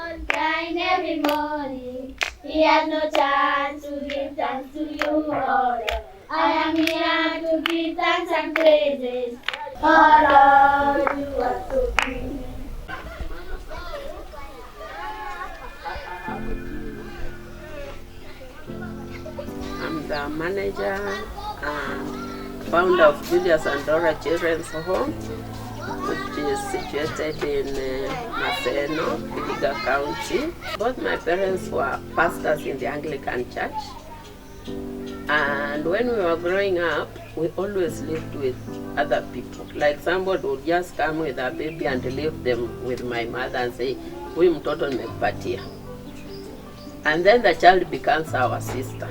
alone, crying every morning. He has no chance to give thanks to you, Lord. I am here to give thanks and praises. Oh Lord, you are so good. I'm the manager and founder of Julius Dora Children's Home, which is situated in Maseno, Vihiga County. Both my parents were pastors in the Anglican Church. And when we were growing up, we always lived with other people. Like somebody would just come with a baby and leave them with my mother and say, "Huyu mtoto nimekupatia." And then the child becomes our sister.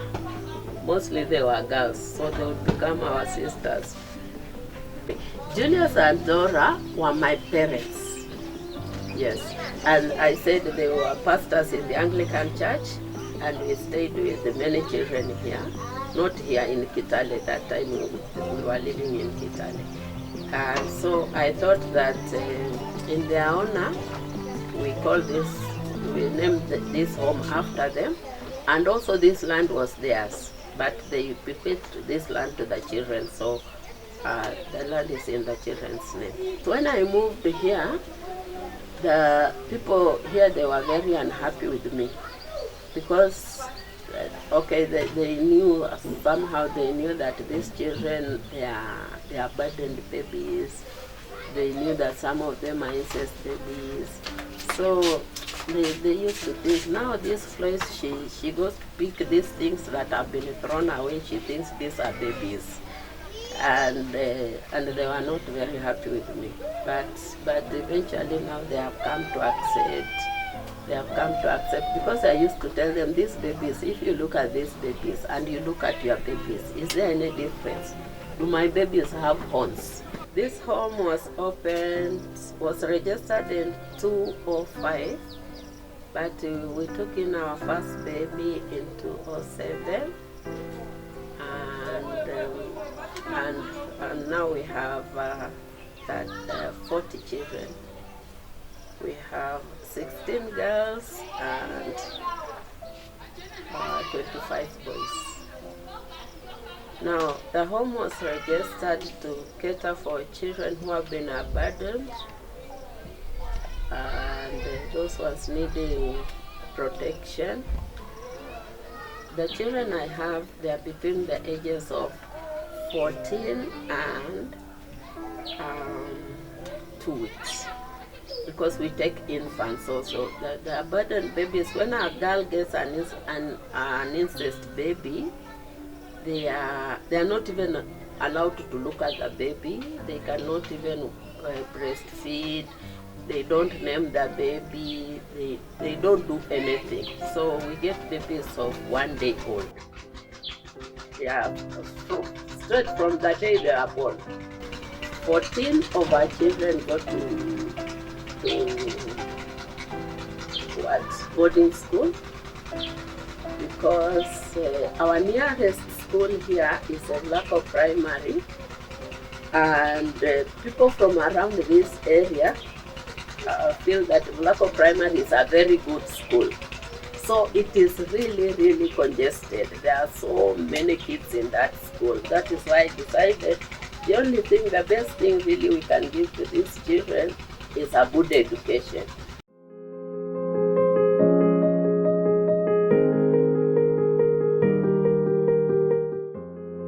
Mostly they were girls, so they would become our sisters. Julius and Dora were my parents. Yes. And I said they were pastors in the Anglican Church, and we stayed with many children here. Not here in Kitale, that time we were living in Kitale. And so I thought that in their honor, we named this home after them. And also this land was theirs, but they bequeathed this land to the children, so the land is in the children's name. So when I moved here, the people here, they were very unhappy with me because they knew, somehow they knew that these children, they are burdened babies. They knew that some of them are incest babies. So they used to think, now this Floice, she goes to pick these things that have been thrown away. She thinks these are babies. And they were not very happy with me. But eventually now they have come to accept. Because I used to tell them, these babies, if you look at these babies and you look at your babies, is there any difference? Do my babies have horns? This home was registered in 2005, but we took in our first baby in 2007, and now we have 40 children. We have 16 girls and 25 boys. Now, the home was registered to cater for children who have been abandoned and those ones needing protection. The children I have, they are between the ages of 14 and 2 weeks. Because we take infants also. The abandoned babies, when a girl gets an incest baby, they are not even allowed to look at the baby. They cannot even breastfeed. They don't name the baby. They don't do anything. So we get babies of 1 day old. Yeah, straight from the day they are born. 14 of our children go to boarding school, because our nearest school here is a Vlaco Primary, and people from around this area feel that Vlaco Primary is a very good school. So it is really, really congested. There are so many kids in that school. That is why I decided the best thing really we can give to these children is a good education.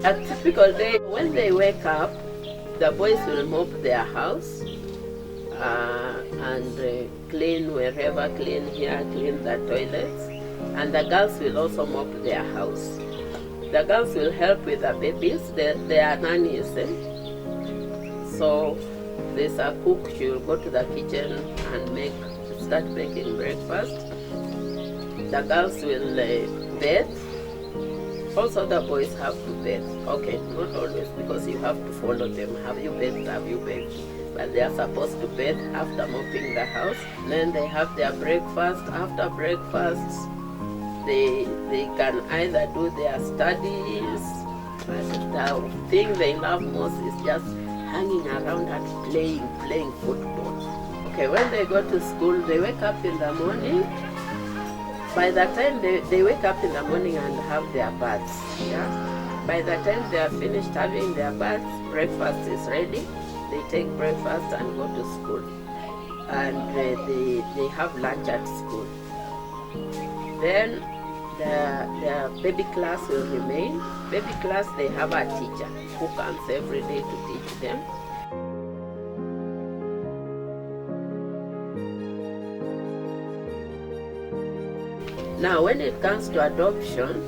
A typical day, when they wake up, the boys will mop their house and clean wherever, clean here, clean the toilets, and the girls will also mop their house. The girls will help with the babies. They are nannies. So there's a cook. She will go to the kitchen and start making breakfast. The girls will bathe. Also the boys have to bathe. Okay, not always, because you have to follow them. Have you bathed? Have you bathed? But they are supposed to bathe after mopping the house. Then they have their breakfast. After breakfast, they can either do their studies, but the thing they love most is just hanging around and playing football. Okay, when they go to school, they wake up in the morning. By the time they wake up in the morning and have their baths, yeah? By the time they are finished having their baths, breakfast is ready. They take breakfast and go to school. And they have lunch at school. Then the baby class will remain. Baby class, they have a teacher who comes every day to teach them. Now, when it comes to adoption,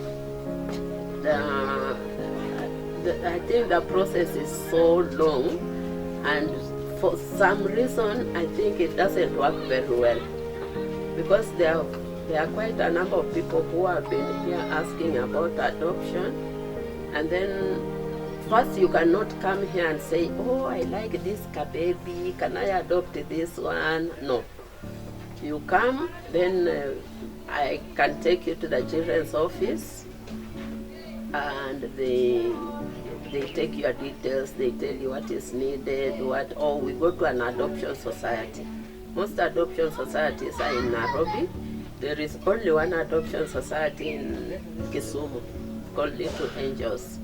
I think the process is so long, and for some reason, I think it doesn't work very well, because there are quite a number of people who have been here asking about adoption, and then first you cannot come here and say, oh, I like this baby, can I adopt this one? No. You come, then I can take you to the children's office, and they take your details, they tell you what is needed, or we go to an adoption society. Most adoption societies are in Nairobi. There is only one adoption society in Kisumu called Little Angels.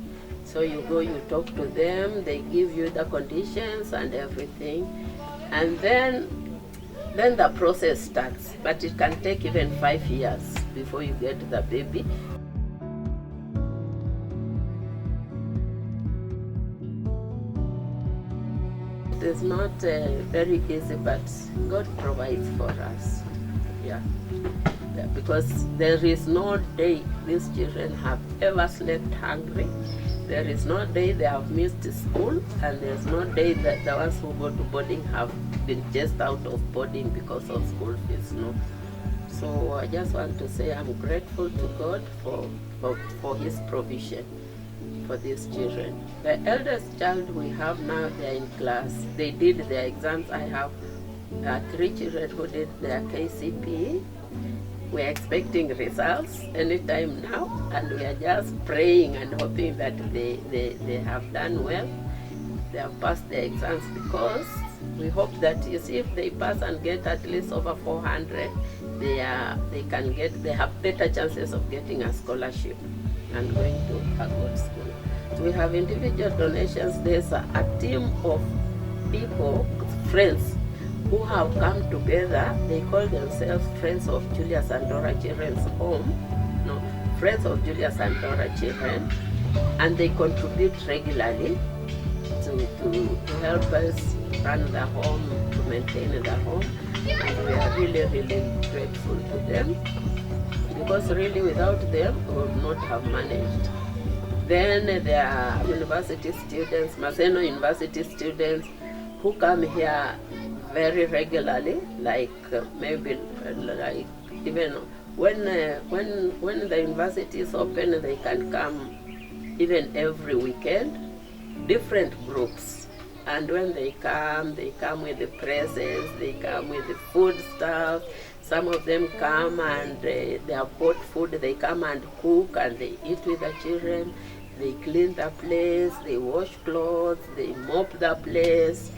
So you go, you talk to them, they give you the conditions and everything, and then the process starts. But it can take even 5 years before you get the baby. It is not very easy, but God provides for us. Yeah. Because there is no day these children have ever slept hungry. There is no day they have missed school, and there's no day that the ones who go to boarding have been chased out of boarding because of school fees. No. So I just want to say I'm grateful to God for His provision for these children. The eldest child we have now, they're in class. They did their exams. I have 3 children who did their KCPE. We're expecting results anytime now, and we are just praying and hoping that they have done well. They have passed their exams, because we hope that, you see, if they pass and get at least over 400, they have better chances of getting a scholarship and going to a good school. So we have individual donations. There's a team of people, friends, who have come together. They call themselves Friends of Julius and Dora Children's Home. No, Friends of Julius and Dora Children. And they contribute regularly to help us run the home, to maintain the home. And we are really, really grateful to them, because really without them we would not have managed. Then there are university students, Maseno University students, who come here very regularly, like maybe like even when the university is open, they can come even every weekend, different groups. And when they come with the presents, they come with the food stuff. Some of them come and they have bought food, they come and cook and they eat with the children. They clean the place, they wash clothes, they mop the place.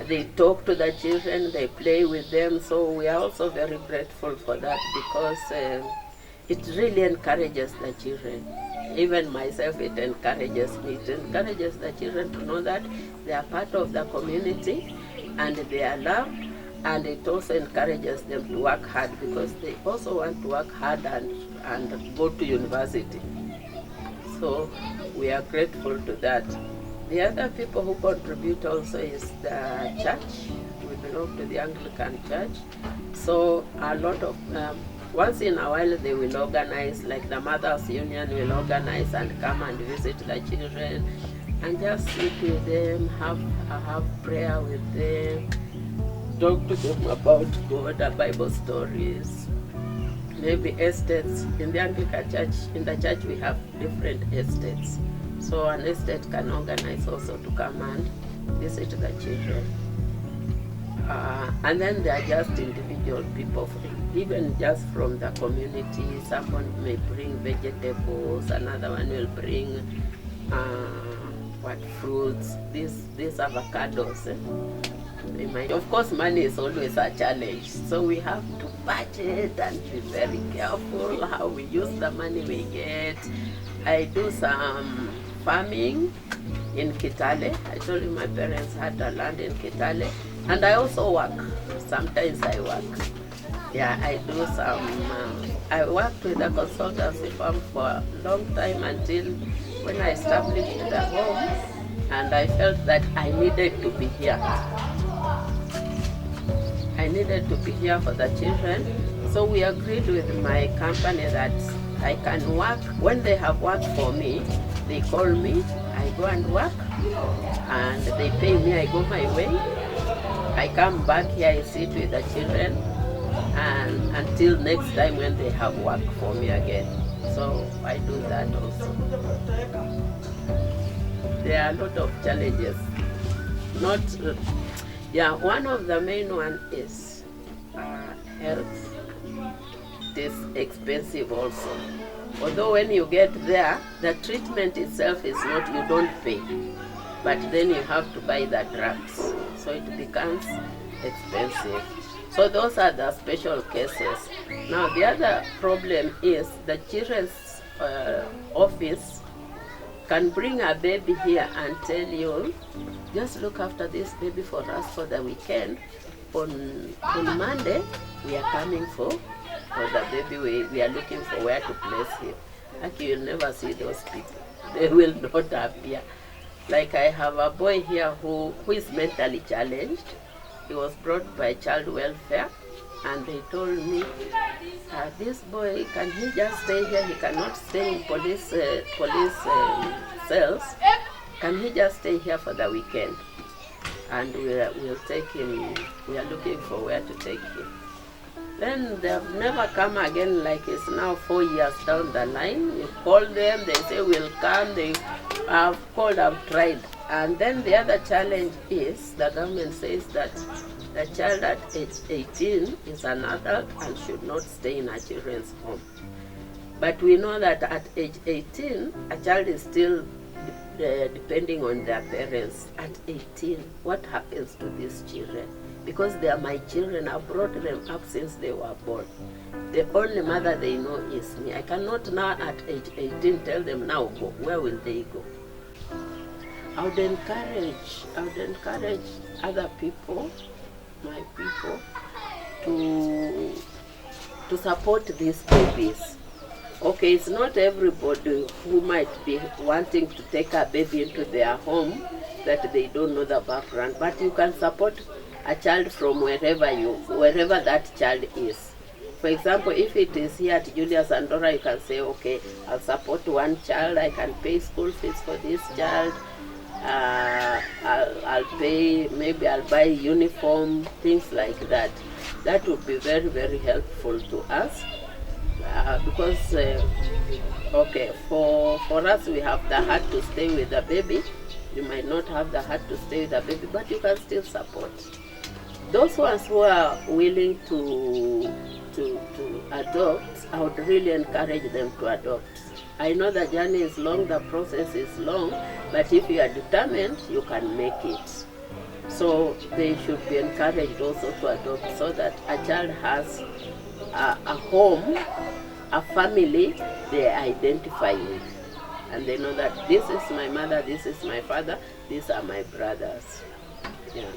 They talk to the children, they play with them. So we are also very grateful for that, because it really encourages the children. Even myself, it encourages me. It encourages the children to know that they are part of the community and they are loved. And it also encourages them to work hard, because they also want to work hard and go to university. So we are grateful to that. The other people who contribute also is the church. We belong to the Anglican Church. So a lot of, once in a while they will organize, like the Mothers Union will organize and come and visit the children and just sit with them, have prayer with them, talk to them about God, Bible stories. Maybe estates. In the Anglican Church, in the church we have different estates. So an estate can organize also to come and visit the children. And then there are just individual people, even just from the community. Someone may bring vegetables, another one will bring fruits, these avocados. Of course, money is always a challenge, so we have to budget and be very careful how we use the money we get. I do some farming in Kitale. I told you my parents had a land in Kitale, and I also work. Sometimes I work. Yeah, I do some. I worked with a consultancy firm for a long time until when I established the home, and I felt that I needed to be here. I needed to be here for the children. So we agreed with my company that I can work. When they have work for me, they call me, I go and work, and they pay me, I go my way. I come back here, I sit with the children, and until next time when they have work for me again. So I do that also. There are a lot of challenges. One of the main one is health. It is expensive also. Although when you get there, the treatment itself is not, you don't pay. But then you have to buy the drugs. So it becomes expensive. So those are the special cases. Now the other problem is the children's office can bring a baby here and tell you, just look after this baby for us for the weekend. On Monday, we are coming for the baby. We are looking for where to place him. Actually, you'll never see those people. They will not appear. Like I have a boy here who is mentally challenged. He was brought by child welfare, and they told me, this boy, can he just stay here? He cannot stay in police cells. Can he just stay here for the weekend? And we'll take him. We are looking for where to take him. Then they have never come again. Like it's now 4 years down the line. You call them, they say we'll come. They have called, I've tried. And then the other challenge is the government says that the child at age 18 is an adult and should not stay in a children's home. But we know that at age 18, a child is still depending on their parents. At 18, what happens to these children? Because they are my children, I brought them up since they were born. The only mother they know is me. I cannot now at age 18 tell them now go. Where will they go? I would encourage other people, my people, to support these babies. Okay, it's not everybody who might be wanting to take a baby into their home that they don't know the background, but you can support a child from wherever that child is. For example, if it is here at Julius Dora, you can say, okay, I'll support one child, I can pay school fees for this child, I'll pay, maybe I'll buy uniform, things like that. That would be very, very helpful to us. Because, okay, for us we have the heart to stay with the baby. You might not have the heart to stay with the baby, but you can still support. Those ones who are willing to adopt, I would really encourage them to adopt. I know the journey is long, the process is long, but if you are determined, you can make it. So they should be encouraged also to adopt so that a child has a home, a family they identify with. And they know that this is my mother, this is my father, these are my brothers. Yeah.